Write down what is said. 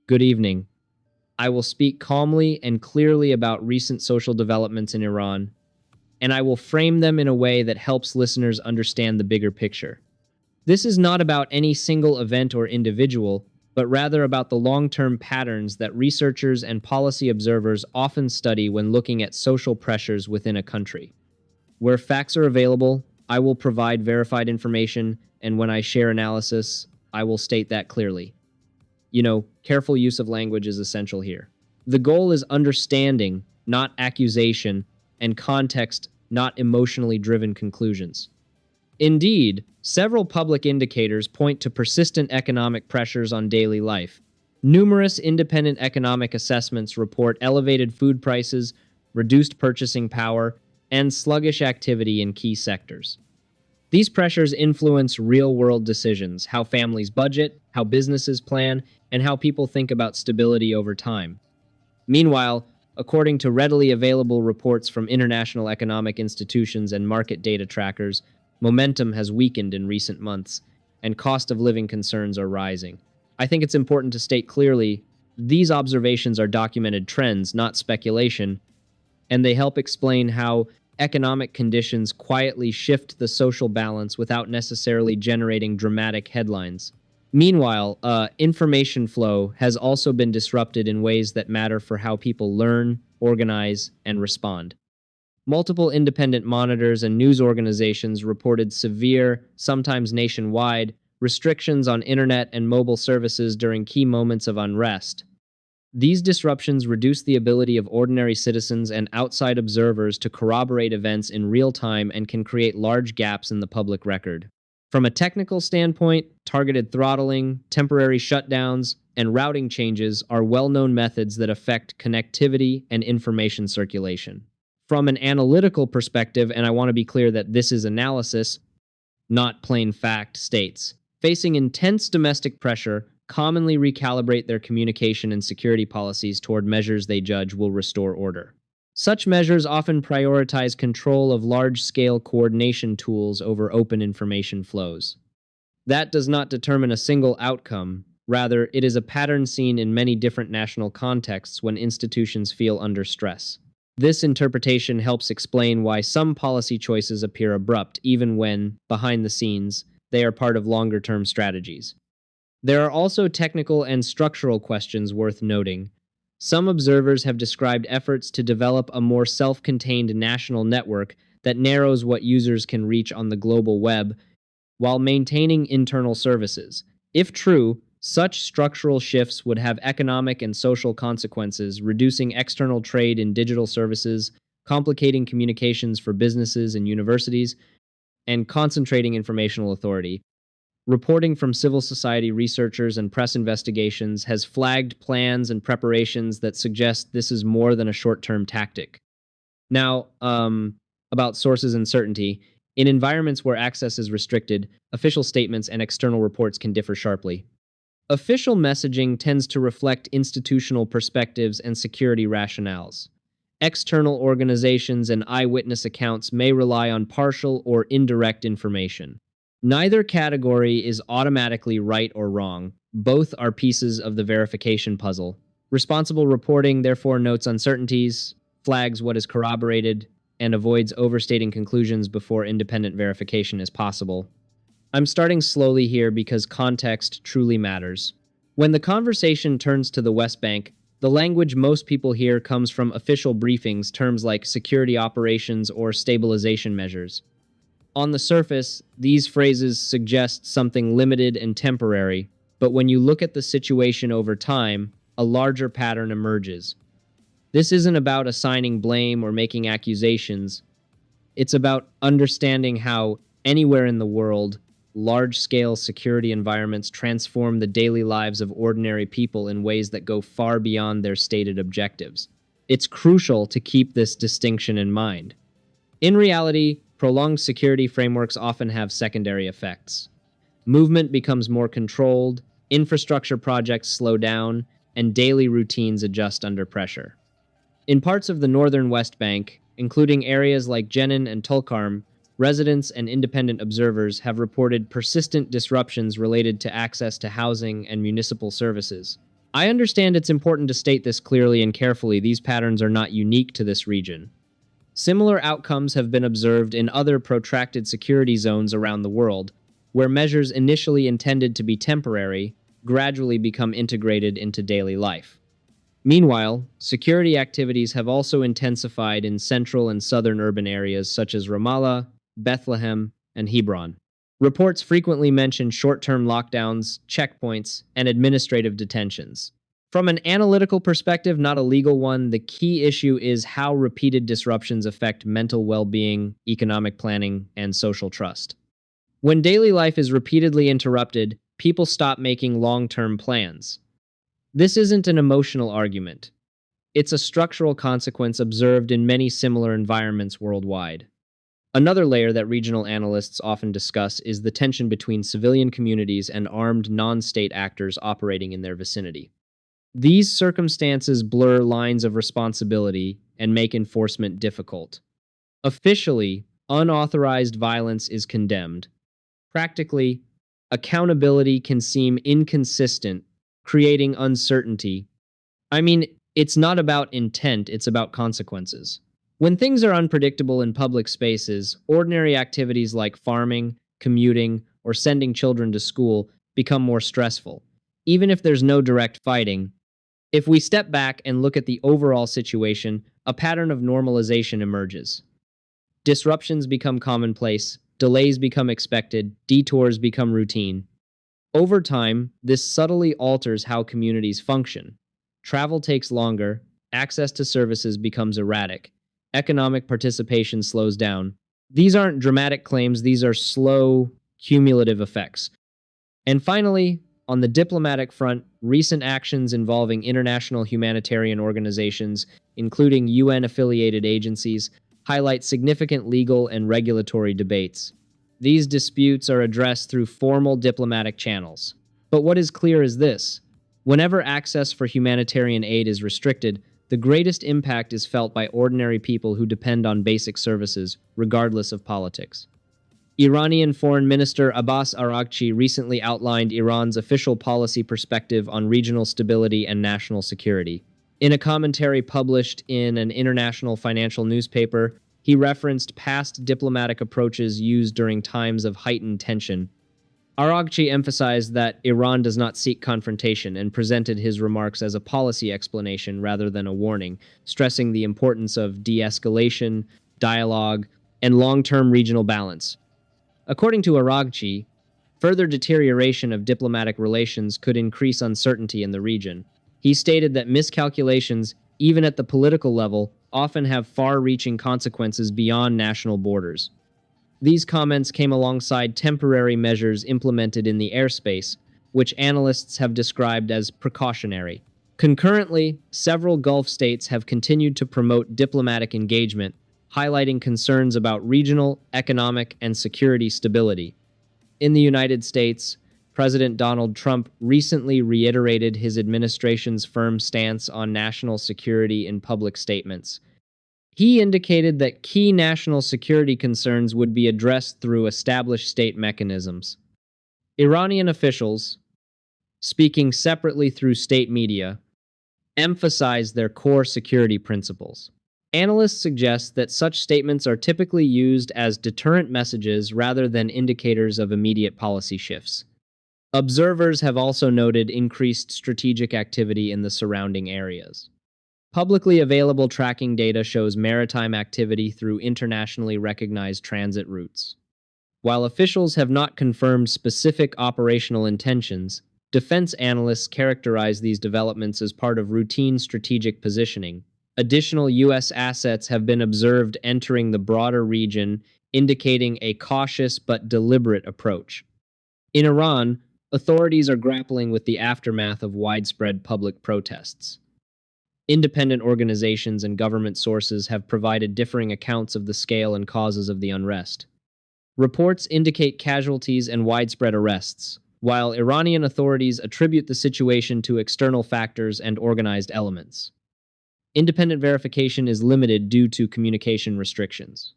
Good evening. I will speak calmly and clearly about recent social developments in Iran, and I will frame them in a way that helps listeners understand the bigger picture. This is not about any single event or individual, but rather about the long-term patterns that researchers and policy observers often study when looking at social pressures within a country. Where facts are available, I will provide verified information, and when I share analysis, I will state that clearly. Careful use of language is essential here. The goal is understanding, not accusation, and context, not emotionally driven conclusions. Indeed, several public indicators point to persistent economic pressures on daily life. Numerous independent economic assessments report elevated food prices, reduced purchasing power, and sluggish activity in key sectors. These pressures influence real-world decisions, how families budget, how businesses plan, and how people think about stability over time. Meanwhile, according to readily available reports from international economic institutions and market data trackers, momentum has weakened in recent months, and cost of living concerns are rising. I think it's important to state clearly, these observations are documented trends, not speculation, and they help explain how economic conditions quietly shift the social balance without necessarily generating dramatic headlines. Meanwhile, information flow has also been disrupted in ways that matter for how people learn, organize, and respond. Multiple independent monitors and news organizations reported severe, sometimes nationwide, restrictions on internet and mobile services during key moments of unrest. These disruptions reduce the ability of ordinary citizens and outside observers to corroborate events in real time and can create large gaps in the public record. From a technical standpoint, targeted throttling, temporary shutdowns, and routing changes are well-known methods that affect connectivity and information circulation. From an analytical perspective, and I want to be clear that this is analysis, not plain fact, states, facing intense domestic pressure, commonly recalibrate their communication and security policies toward measures they judge will restore order. Such measures often prioritize control of large-scale coordination tools over open information flows. That does not determine a single outcome. Rather, it is a pattern seen in many different national contexts when institutions feel under stress. This interpretation helps explain why some policy choices appear abrupt, even when, behind the scenes, they are part of longer-term strategies. There are also technical and structural questions worth noting. Some observers have described efforts to develop a more self-contained national network that narrows what users can reach on the global web while maintaining internal services. If true, such structural shifts would have economic and social consequences, reducing external trade in digital services, complicating communications for businesses and universities, and concentrating informational authority. Reporting from civil society researchers and press investigations has flagged plans and preparations that suggest this is more than a short-term tactic. Now, about sources and certainty. In environments where access is restricted, official statements and external reports can differ sharply. Official messaging tends to reflect institutional perspectives and security rationales. External organizations and eyewitness accounts may rely on partial or indirect information. Neither category is automatically right or wrong. Both are pieces of the verification puzzle. Responsible reporting therefore notes uncertainties, flags what is corroborated, and avoids overstating conclusions before independent verification is possible. I'm starting slowly here because context truly matters. When the conversation turns to the West Bank, the language most people hear comes from official briefings, terms like security operations or stabilization measures. On the surface, these phrases suggest something limited and temporary, but when you look at the situation over time, a larger pattern emerges. This isn't about assigning blame or making accusations. It's about understanding how, anywhere in the world, large-scale security environments transform the daily lives of ordinary people in ways that go far beyond their stated objectives. It's crucial to keep this distinction in mind. In reality, prolonged security frameworks often have secondary effects. Movement becomes more controlled, infrastructure projects slow down, and daily routines adjust under pressure. In parts of the northern West Bank, including areas like Jenin and Tulkarm, residents and independent observers have reported persistent disruptions related to access to housing and municipal services. I understand it's important to state this clearly and carefully. These patterns are not unique to this region. Similar outcomes have been observed in other protracted security zones around the world, where measures initially intended to be temporary gradually become integrated into daily life. Meanwhile, security activities have also intensified in central and southern urban areas such as Ramallah, Bethlehem, and Hebron. Reports frequently mention short-term lockdowns, checkpoints, and administrative detentions. From an analytical perspective, not a legal one, the key issue is how repeated disruptions affect mental well-being, economic planning, and social trust. When daily life is repeatedly interrupted, people stop making long-term plans. This isn't an emotional argument. It's a structural consequence observed in many similar environments worldwide. Another layer that regional analysts often discuss is the tension between civilian communities and armed non-state actors operating in their vicinity. These circumstances blur lines of responsibility and make enforcement difficult. Officially, unauthorized violence is condemned. Practically, accountability can seem inconsistent, creating uncertainty. It's not about intent, it's about consequences. When things are unpredictable in public spaces, ordinary activities like farming, commuting, or sending children to school become more stressful, even if there's no direct fighting. If we step back and look at the overall situation, a pattern of normalization emerges. Disruptions become commonplace, delays become expected, detours become routine. Over time, this subtly alters how communities function. Travel takes longer, access to services becomes erratic, economic participation slows down. These aren't dramatic claims, these are slow, cumulative effects. And finally, on the diplomatic front, recent actions involving international humanitarian organizations, including UN-affiliated agencies, highlight significant legal and regulatory debates. These disputes are addressed through formal diplomatic channels. But what is clear is this: whenever access for humanitarian aid is restricted, the greatest impact is felt by ordinary people who depend on basic services, regardless of politics. Iranian Foreign Minister Abbas Araghchi recently outlined Iran's official policy perspective on regional stability and national security. In a commentary published in an international financial newspaper, he referenced past diplomatic approaches used during times of heightened tension. Araghchi emphasized that Iran does not seek confrontation and presented his remarks as a policy explanation rather than a warning, stressing the importance of de-escalation, dialogue, and long-term regional balance. According to Araghchi, further deterioration of diplomatic relations could increase uncertainty in the region. He stated that miscalculations, even at the political level, often have far-reaching consequences beyond national borders. These comments came alongside temporary measures implemented in the airspace, which analysts have described as precautionary. Concurrently, several Gulf states have continued to promote diplomatic engagement, highlighting concerns about regional, economic, and security stability. In the United States, President Donald Trump recently reiterated his administration's firm stance on national security in public statements. He indicated that key national security concerns would be addressed through established state mechanisms. Iranian officials, speaking separately through state media, emphasized their core security principles. Analysts suggest that such statements are typically used as deterrent messages rather than indicators of immediate policy shifts. Observers have also noted increased strategic activity in the surrounding areas. Publicly available tracking data shows maritime activity through internationally recognized transit routes. While officials have not confirmed specific operational intentions, defense analysts characterize these developments as part of routine strategic positioning. Additional U.S. assets have been observed entering the broader region, indicating a cautious but deliberate approach. In Iran, authorities are grappling with the aftermath of widespread public protests. Independent organizations and government sources have provided differing accounts of the scale and causes of the unrest. Reports indicate casualties and widespread arrests, while Iranian authorities attribute the situation to external factors and organized elements. Independent verification is limited due to communication restrictions.